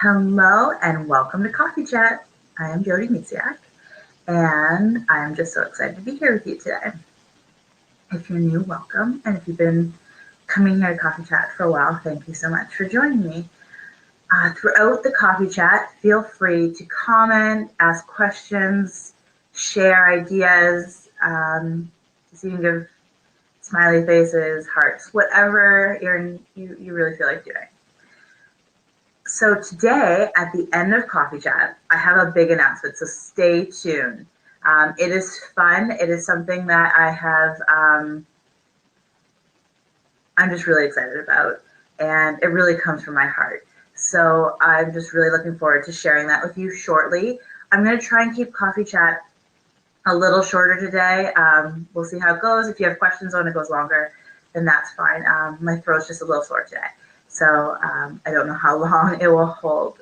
Hello and welcome to Coffee Chat. I am Jody Myciak, and I am just so excited to be here with you today. If you're new, welcome, and if you've been coming here to Coffee Chat for a while, thank you so much for joining me. Throughout the Coffee Chat, feel free to comment, ask questions, share ideas, so you can give smiley faces, hearts, whatever you really feel like doing. So today, at the end of Coffee Chat, I have a big announcement, so stay tuned. It is fun. It is something that I'm just really excited about, and it really comes from my heart. So I'm just really looking forward to sharing that with you shortly. I'm going to try and keep Coffee Chat a little shorter today. We'll see how it goes. If you have questions when it goes longer, then that's fine. My throat's just a little sore today. So I don't know how long it will hold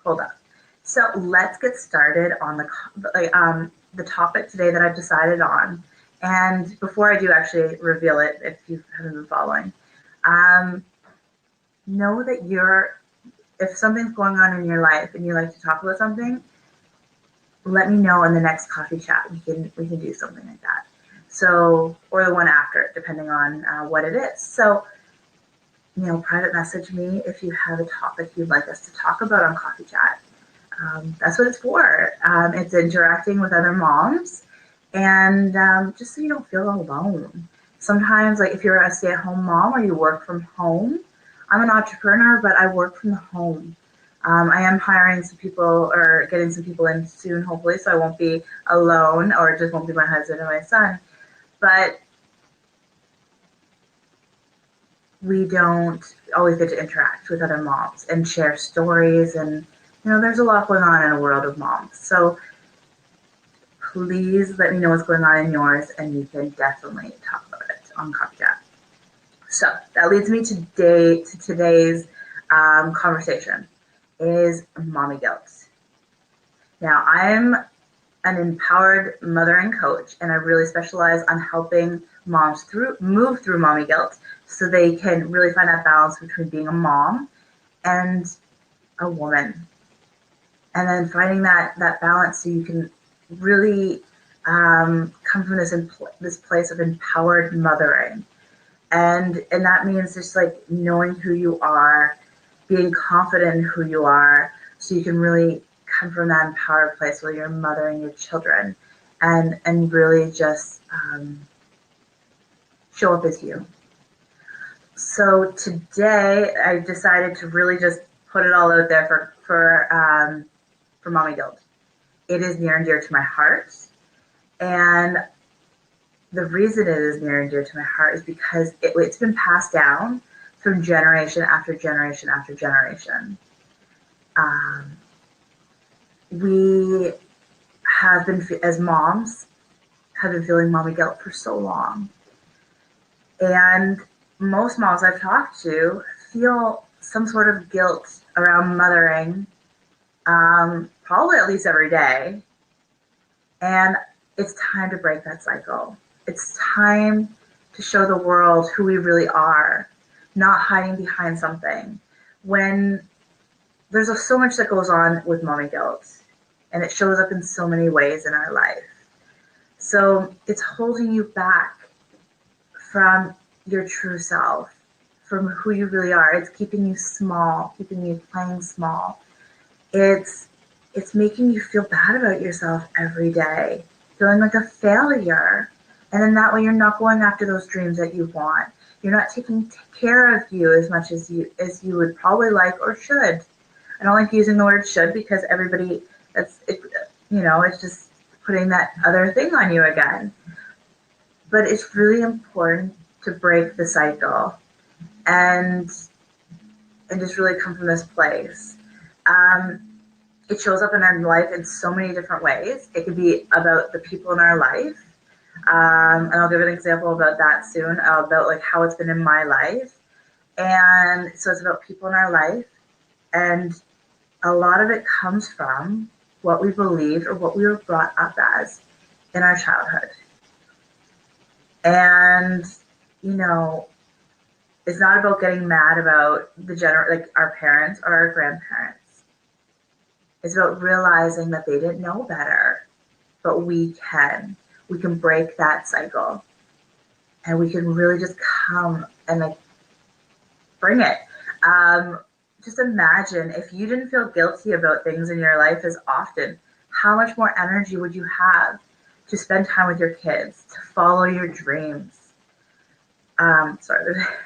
up. So let's get started on the topic today that I've decided on. And before I do actually reveal it, if you haven't been following, know that if something's going on in your life and you like to talk about something, let me know in the next Coffee Chat. We can do something like that. So, or the one after, depending on what it is. So, private message me if you have a topic you'd like us to talk about on Coffee Chat. That's what it's for. It's interacting with other moms, and just so you don't feel alone. Sometimes, like if you're a stay-at-home mom or you work from home, I'm an entrepreneur, but I work from home. I am hiring some people or getting some people in soon, hopefully, so I won't be alone, or it just won't be my husband and my son. But we don't always get to interact with other moms and share stories, and there's a lot going on in a world of moms. So please let me know what's going on in yours, and we can definitely talk about it on Coffee Chat. So that leads me to today's conversation is mommy guilt. Now, I'm an empowered mothering coach, and I really specialize on helping moms move through mommy guilt so they can really find that balance between being a mom and a woman. And then finding that balance so you can really come from this place of empowered mothering. And that means just like knowing who you are, being confident in who you are, so you can really come from that empowered place where you're mothering your children and really just show up as you. So today I decided to really just put it all out there for mommy guilt. It is near and dear to my heart, and the reason it is near and dear to my heart is because it's been passed down from generation after generation after generation. We have been, as moms, have been feeling mommy guilt for so long. And most moms I've talked to feel some sort of guilt around mothering, probably at least every day. And it's time to break that cycle. It's time to show the world who we really are, not hiding behind something. When there's so much that goes on with mommy guilt, and it shows up in so many ways in our life. So it's holding you back from your true self, from who you really are. It's keeping you small, keeping you playing small. It's making you feel bad about yourself every day, feeling like a failure. And then that way you're not going after those dreams that you want. You're not taking care of you as much as you would probably like or should. I don't like using the word should because everybody, it's just putting that other thing on you again. But it's really important to break the cycle and just really come from this place. It shows up in our life in so many different ways. It could be about the people in our life. And I'll give an example about that soon, about like how it's been in my life. And so it's about people in our life. And a lot of it comes from what we believed or what we were brought up as in our childhood. And, It's not about getting mad about like our parents or our grandparents. It's about realizing that they didn't know better, but we can. We can break that cycle, and we can really just come and like bring it. Just imagine if you didn't feel guilty about things in your life as often, how much more energy would you have to spend time with your kids, to follow your dreams? Sorry,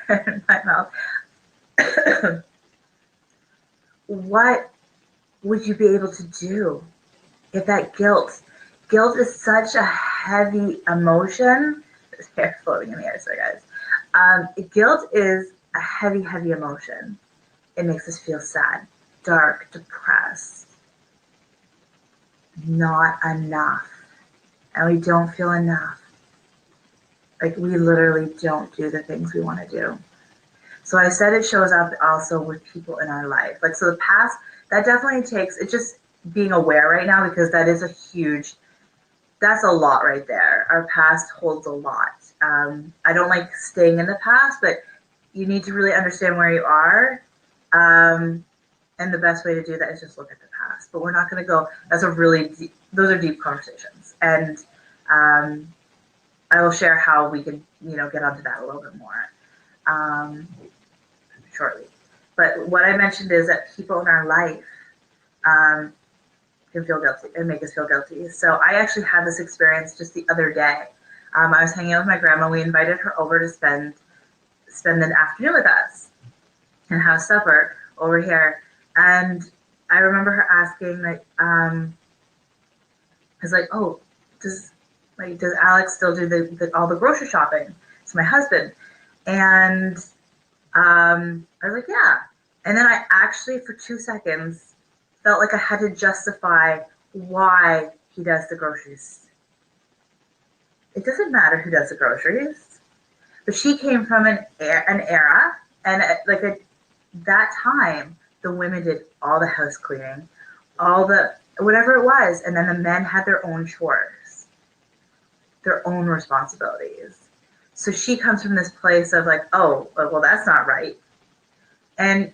there's in my mouth. What would you be able to do if that guilt is such a heavy emotion? There's hair floating in the air, sorry guys. Guilt is a heavy emotion. It makes us feel sad, dark, depressed, not enough. And we don't feel enough. Like we literally don't do the things we want to do. So I said it shows up also with people in our life. Like, so the past, that definitely takes, it's just being aware right now, because that is that's a lot right there. Our past holds a lot. I don't like staying in the past, but you need to really understand where you are. And the best way to do that is just look at the past. But we're not going to go, those are deep conversations. And I will share how we can, get onto that a little bit more shortly. But what I mentioned is that people in our life can feel guilty and make us feel guilty. So I actually had this experience just the other day. I was hanging out with my grandma. We invited her over to spend the afternoon with us and have supper over here. And I remember her asking, like, I was like, oh, does Alex still do all the grocery shopping? It's my husband. And I was like, yeah. And then I actually, for 2 seconds, felt like I had to justify why he does the groceries. It doesn't matter who does the groceries. But she came from an era, and that time, the women did all the house cleaning, all the whatever it was, and then the men had their own chores, their own responsibilities. So she comes from this place of like, oh, well, that's not right. And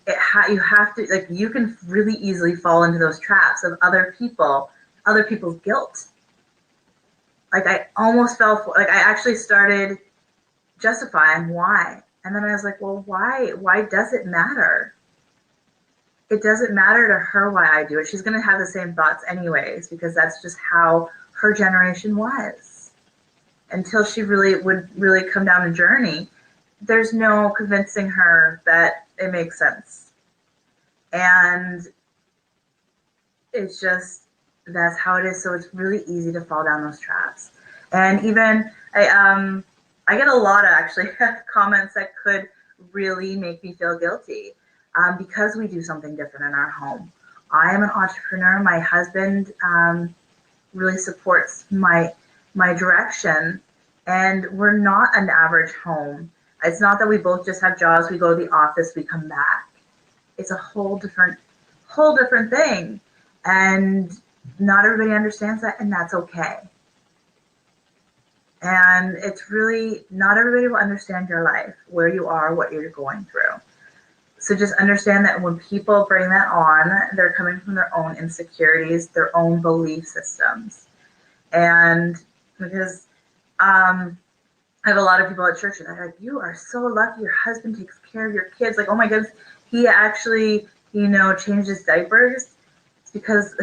you have to, like, you can really easily fall into those traps of other people's guilt. Like I almost fell for, like I actually started justifying why. And then I was like, well, why? Why does it matter? It doesn't matter to her why I do it. She's going to have the same thoughts anyways, because that's just how her generation was. Until she would really come down a journey, there's no convincing her that it makes sense. And it's just, that's how it is. So it's really easy to fall down those traps. And even I get a lot of actually comments that could really make me feel guilty because we do something different in our home. I am an entrepreneur. My husband really supports my direction, and we're not an average home. It's not that we both just have jobs. We go to the office, we come back. It's a whole different thing, and not everybody understands that, and that's okay. And it's really, not everybody will understand your life, where you are, what you're going through. So just understand that when people bring that on, they're coming from their own insecurities, their own belief systems. And because I have a lot of people at church that are like, you are so lucky your husband takes care of your kids. Like, oh my goodness, he actually, changed his diapers. It's because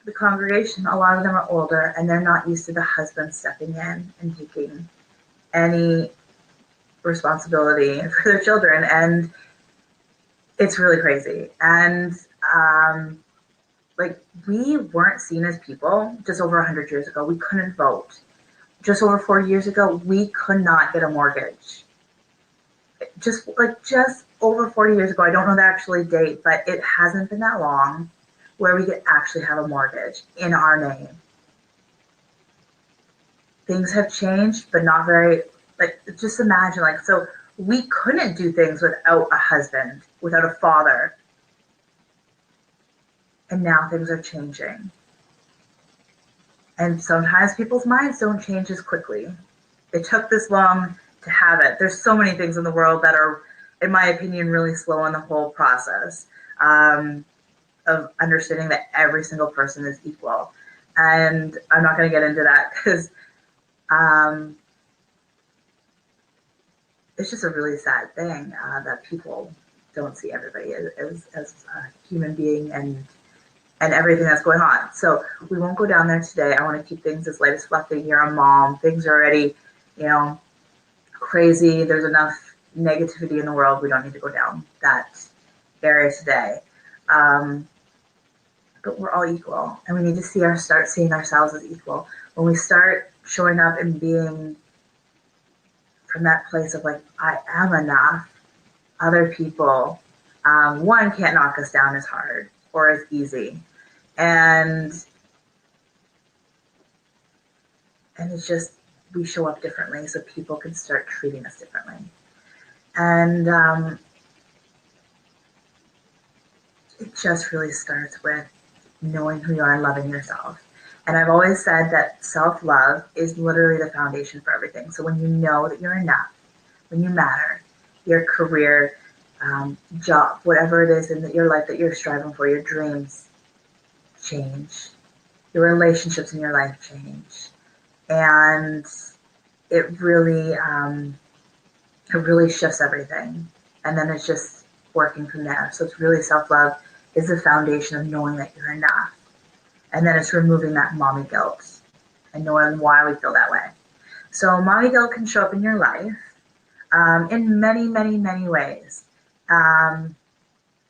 the congregation, a lot of them are older, and they're not used to the husband stepping in and taking any responsibility for their children. And it's really crazy. And we weren't seen as people just over 100 years ago. We couldn't vote. Just over 40 years ago, we could not get a mortgage. Just over 40 years ago, I don't know the actual date, but it hasn't been that long where we could actually have a mortgage in our name. Things have changed, but not very, just imagine, so we couldn't do things without a husband, without a father. And now things are changing. And sometimes people's minds don't change as quickly. It took this long to have it. There's so many things in the world that are, in my opinion, really slow in the whole process of understanding that every single person is equal. And I'm not going to get into that because um, it's just a really sad thing that people don't see everybody as a human being and everything that's going on. So we won't go down there today. I want to keep things as light as fluffy. You're a mom. Things are already, you know, crazy. There's enough negativity in the world. We don't need to go down that area today. Um, but we're all equal, and we need to start seeing ourselves as equal. When we start showing up and being from that place of like, I am enough, other people, one, can't knock us down as hard or as easy. And it's just, we show up differently so people can start treating us differently. And it just really starts with knowing who you are and loving yourself. And I've always said that self-love is literally the foundation for everything. So when you know that you're enough, when you matter, your career, job, whatever it is in your life that you're striving for, your dreams change, your relationships in your life change, and it really shifts everything. And then it's just working from there. So it's really self-love is the foundation of knowing that you're enough. And then it's removing that mommy guilt and knowing why we feel that way. So mommy guilt can show up in your life in many, many, many ways. Like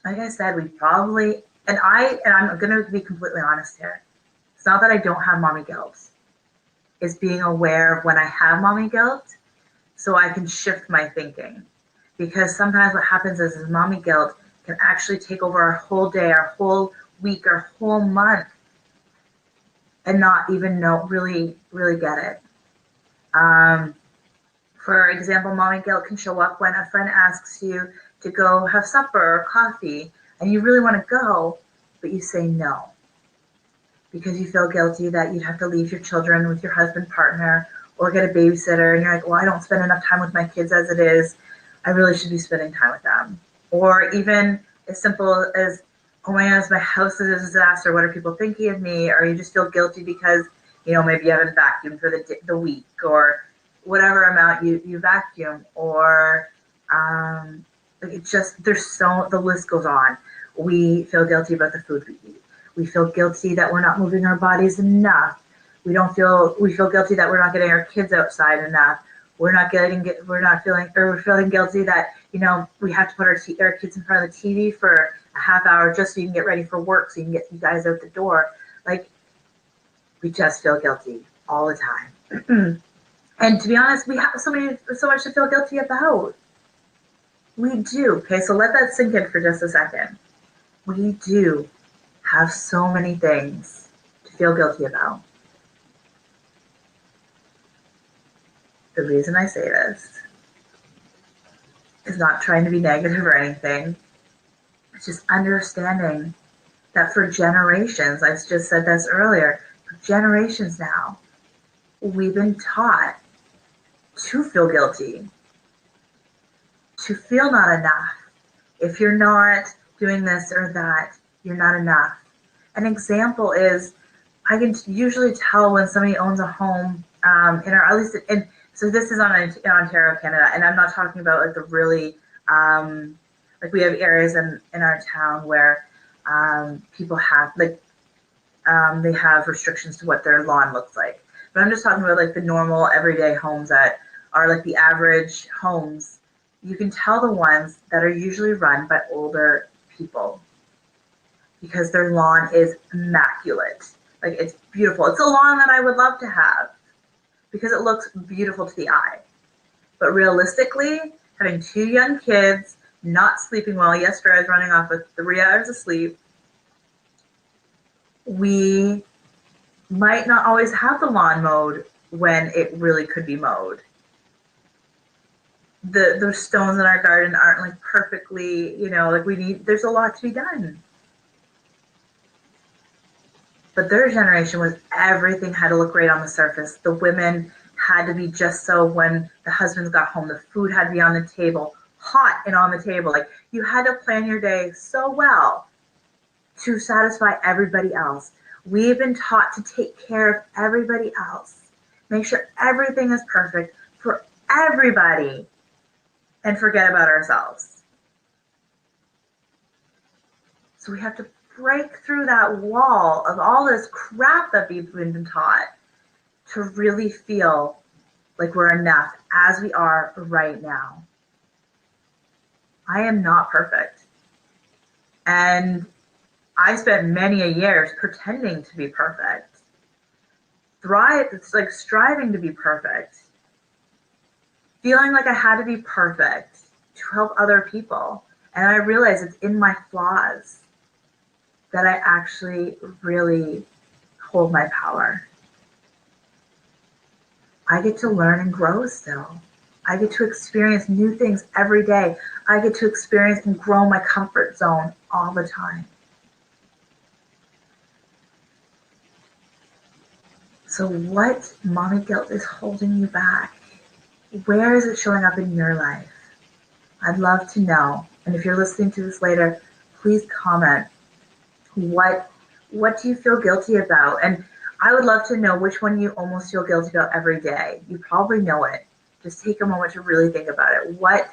I said, we probably, and I'm going to be completely honest here. It's not that I don't have mommy guilt. It's being aware of when I have mommy guilt so I can shift my thinking. Because sometimes what happens is mommy guilt can actually take over our whole day, our whole week, our whole month, and not even really get it. For example, mommy guilt can show up when a friend asks you to go have supper or coffee, and you really want to go, but you say no because you feel guilty that you'd have to leave your children with your husband, partner, or get a babysitter, and you're like, well, I don't spend enough time with my kids as it is. I really should be spending time with them. Or even as simple as, oh my gosh, my house is a disaster. What are people thinking of me? Or you just feel guilty because, maybe you haven't vacuumed for the week, or whatever amount you vacuum, or it's just, the list goes on. We feel guilty about the food we eat. We feel guilty that we're not moving our bodies enough. We feel guilty that we're not getting our kids outside enough. We're feeling guilty that, we have to put our kids in front of the TV for a half hour just so you can get ready for work, so you can get you guys out the door. Like, we just feel guilty all the time. And to be honest, we have so much to feel guilty about. We do. Okay, so let that sink in for just a second. We do have so many things to feel guilty about. The reason I say this is not trying to be negative or anything. It's just understanding that for generations, I just said this earlier, for generations now, we've been taught to feel guilty, to feel not enough. If you're not doing this or that, you're not enough. An example is, I can usually tell when somebody owns a home, so this is in Ontario, Canada, and I'm not talking about like the really, like we have areas in our town where people have they have restrictions to what their lawn looks like. But I'm just talking about like the normal everyday homes that are like the average homes. You can tell the ones that are usually run by older people because their lawn is immaculate. Like, it's beautiful. It's a lawn that I would love to have because it looks beautiful to the eye. But realistically, having 2 young kids, not sleeping well, yesterday I was running off with 3 hours of sleep, we might not always have the lawn mowed when it really could be mowed. The stones in our garden aren't like perfectly, there's a lot to be done. But their generation was everything had to look great on the surface. The women had to be just so when the husbands got home, the food had to be on the table, hot and on the table. Like you had to plan your day so well to satisfy everybody else. We've been taught to take care of everybody else, make sure everything is perfect for everybody, and forget about ourselves. So we have to break through that wall of all this crap that we've been taught to really feel like we're enough as we are right now. I am not perfect. And I spent many a years pretending to be perfect. It's like striving to be perfect. Feeling like I had to be perfect to help other people. And I realized it's in my flaws that I actually really hold my power. I get to learn and grow still. I get to experience new things every day. I get to experience and grow my comfort zone all the time. So what mommy guilt is holding you back? Where is it showing up in your life? I'd love to know. And if you're listening to this later, please comment. What do you feel guilty about? And I would love to know which one you almost feel guilty about every day. You probably know it. Just take a moment to really think about it. What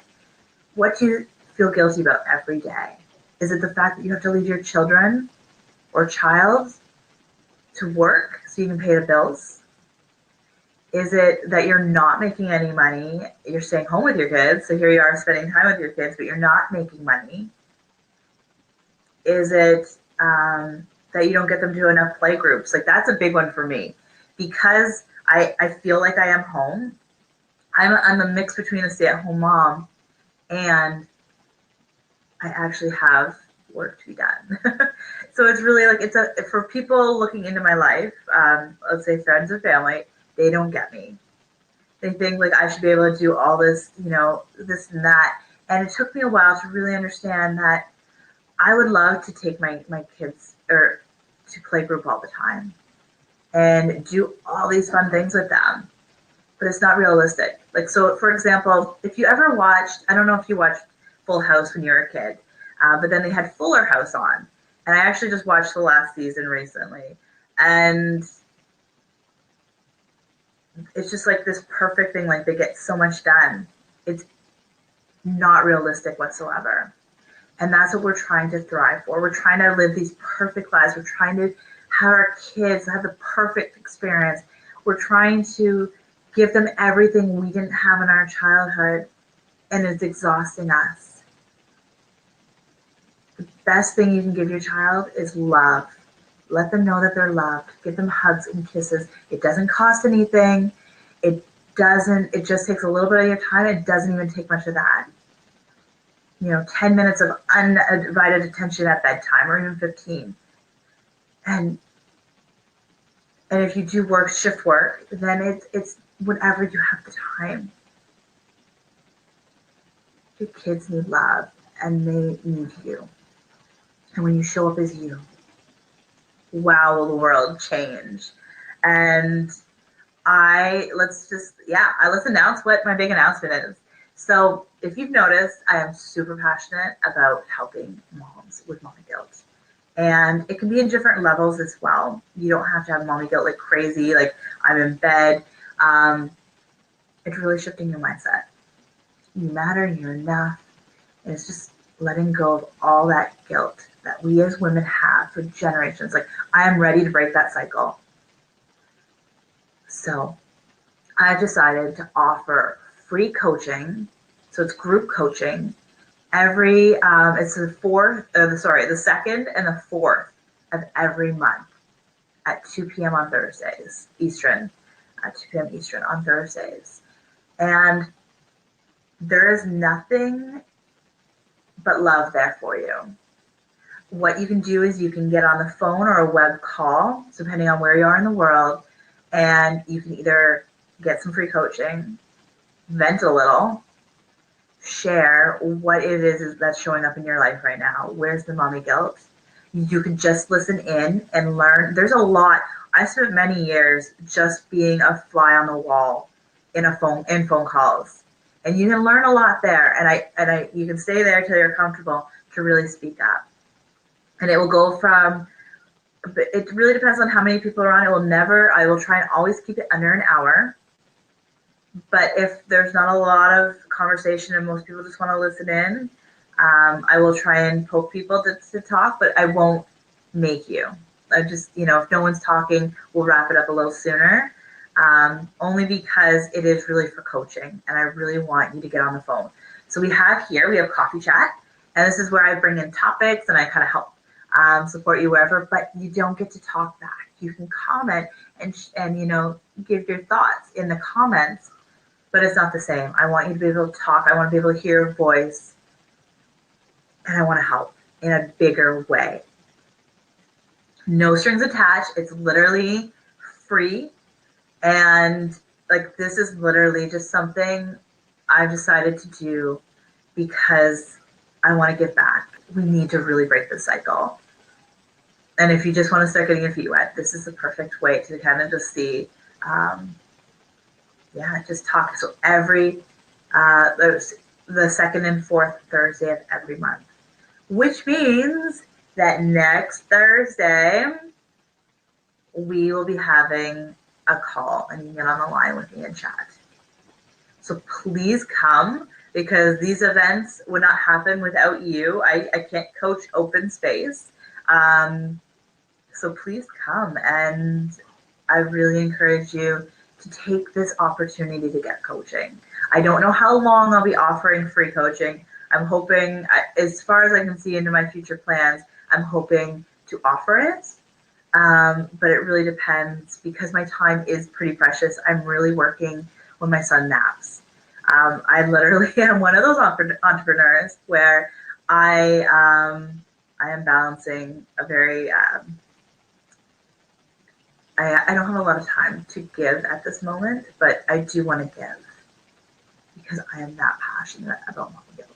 do you feel guilty about every day? Is it the fact that you have to leave your children or child to work so you can pay the bills? Is it that you're not making any money? You're staying home with your kids, so here you are spending time with your kids, but you're not making money? Is it that you don't get them to enough play groups? Like that's a big one for me because I feel like I am home. I'm a mix between a stay-at-home mom and I actually have work to be done. So it's really like for people looking into my life, let's say friends or family, they don't get me. They think like I should be able to do all this, this and that. And it took me a while to really understand that I would love to take my kids or to play group all the time and do all these fun things with them. But it's not realistic. Like, so for example, if you ever watched, I don't know if you watched Full House when you were a kid, but then they had Fuller House on. And I actually just watched the last season recently. And it's just like this perfect thing. Like they get so much done. It's not realistic whatsoever. And that's what we're trying to thrive for. We're trying to live these perfect lives. We're trying to have our kids have the perfect experience. We're trying to give them everything we didn't have in our childhood, and it's exhausting us. The best thing you can give your child is love. Let them know that they're loved. Give them hugs and kisses. It doesn't cost anything. It just takes a little bit of your time. It doesn't even take much of that. 10 minutes of undivided attention at bedtime, or even 15. And if you do shift work, then it's whenever you have the time. Your kids need love, and they need you. And when you show up as you, wow, will the world change. And let's announce what my big announcement is. So if you've noticed, I am super passionate about helping moms with mommy guilt. And it can be in different levels as well. You don't have to have mommy guilt like crazy, like I'm in bed. It's really shifting your mindset. You matter, you're enough. And it's just letting go of all that guilt that we as women have for generations. Like I am ready to break that cycle. So I've decided to offer free coaching. So it's group coaching. It's the second and the 4th of every month at 2 p.m. on Thursdays, Eastern, at 2 p.m. Eastern on Thursdays. And there is nothing but love there for you. What you can do is you can get on the phone or a web call, depending on where you are in the world, and you can either get some free coaching, vent a little, share what it is that's showing up in your life right now. Where's the mommy guilt? You can just listen in and learn. There's a lot. I spent many years just being a fly on the wall in phone calls, and you can learn a lot there. And I you can stay there till you're comfortable to really speak up. And it will go from. It really depends on how many people are on. It will never. I will try and always keep it under an hour. But if there's not a lot of conversation and most people just want to listen in, I will try and poke people to talk, but I won't make you. I just, if no one's talking, we'll wrap it up a little sooner. Only because it is really for coaching, and I really want you to get on the phone. So we have coffee chat, and this is where I bring in topics and I kind of help support you wherever, but you don't get to talk back. You can comment and give your thoughts in the comments, but it's not the same. I want you to be able to talk. I want to be able to hear your voice, and I want to help in a bigger way. No strings attached. It's literally free. And this is literally just something I've decided to do because I want to give back. We need to really break this cycle. And if you just want to start getting your feet wet, this is the perfect way to kind of just see, just talk. So every, the second and fourth Thursday of every month, which means that next Thursday, we will be having a call and you can get on the line with me and chat. So please come, because these events would not happen without you. I can't coach open space. So please come, and I really encourage you to take this opportunity to get coaching. I don't know how long I'll be offering free coaching. I'm hoping, as far as I can see into my future plans, I'm hoping to offer it. But it really depends, because my time is pretty precious. I'm really working when my son naps. I literally am one of those entrepreneurs where I am balancing a very, I don't have a lot of time to give at this moment, but I do want to give because I am that passionate about mom guilt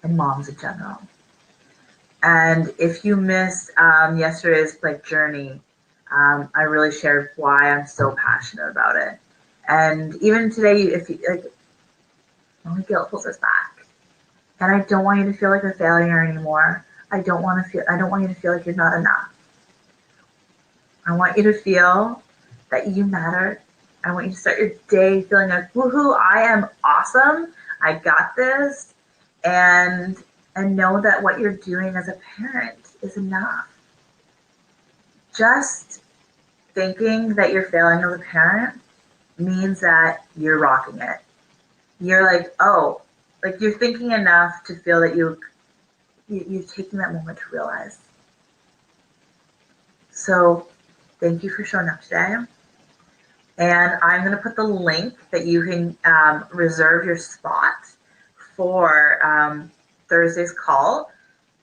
and moms in general. And if you missed yesterday's journey, I really shared why I'm so passionate about it. And even today, if you only guilt pulls us back. And I don't want you to feel like a failure anymore. I don't want you to feel like you're not enough. I want you to feel that you matter. I want you to start your day feeling like, woohoo, I am awesome. I got this. And know that what you're doing as a parent is enough. Just thinking that you're failing as a parent means that you're rocking it. You're you're thinking enough to feel that you're taking that moment to realize. So thank you for showing up today. And I'm going to put the link that you can reserve your spot for Thursday's call.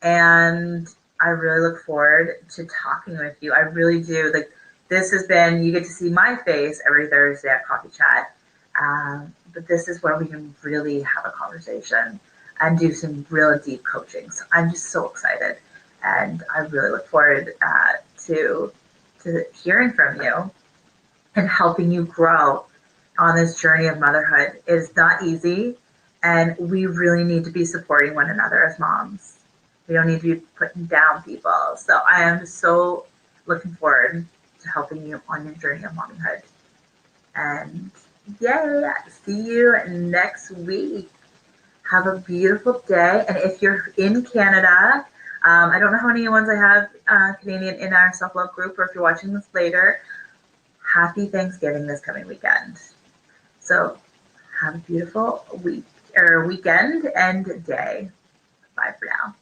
And I really look forward to talking with you. I really do. This has been, you get to see my face every Thursday at Coffee Chat. But this is where we can really have a conversation and do some real deep coaching. So I'm just so excited. And I really look forward to hearing from you and helping you grow on this journey of motherhood. It is not easy, and we really need to be supporting one another as moms. We don't need to be putting down people. So I am so looking forward to helping you on your journey of mommyhood. And see you next week. Have a beautiful day. And if you're in Canada, I don't know how many ones I have Canadian in our self-love group, or if you're watching this later, happy Thanksgiving this coming weekend. So have a beautiful weekend and day. Bye for now.